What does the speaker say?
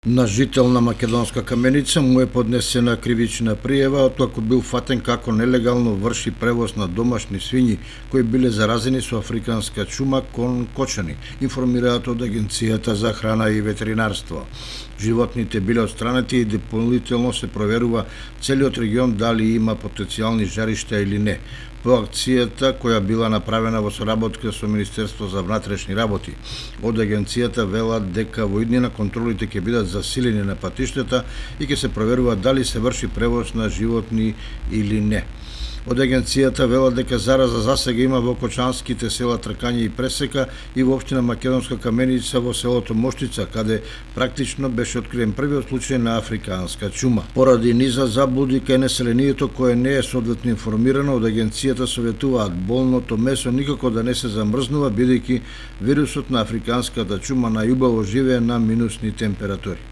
На жител на Македонска Каменица му е поднесена кривична пријава откако бил фатен како нелегално врши превоз на домашни свињи кои биле заразени со африканска чума кон кочани, информираат од Агенцијата за храна и ветеринарство. Животните биле отстранети и дополнително се проверува целиот регион дали има потенцијални жаришта или не. По акцијата која била направена во соработка со Министерство за внатрешни работи, од агенцијата велат дека во иднина контролите ќе бидат засилени на патиштата и ќе се проверува дали се врши превоз на животни или не. Од агенцијата велат дека зараза засега има во кочанските села Тркање и Пресека и во општина Македонска Каменица во селото Моштица, каде практично беше откриен првиот случај на африканска чума. Поради низа заблуди кај населението кое не е соодветно информирано, од агенцијата советуваат болното месо никако да не се замрзнува, бидејќи вирусот на африканската чума најубаво живее на минусни температури.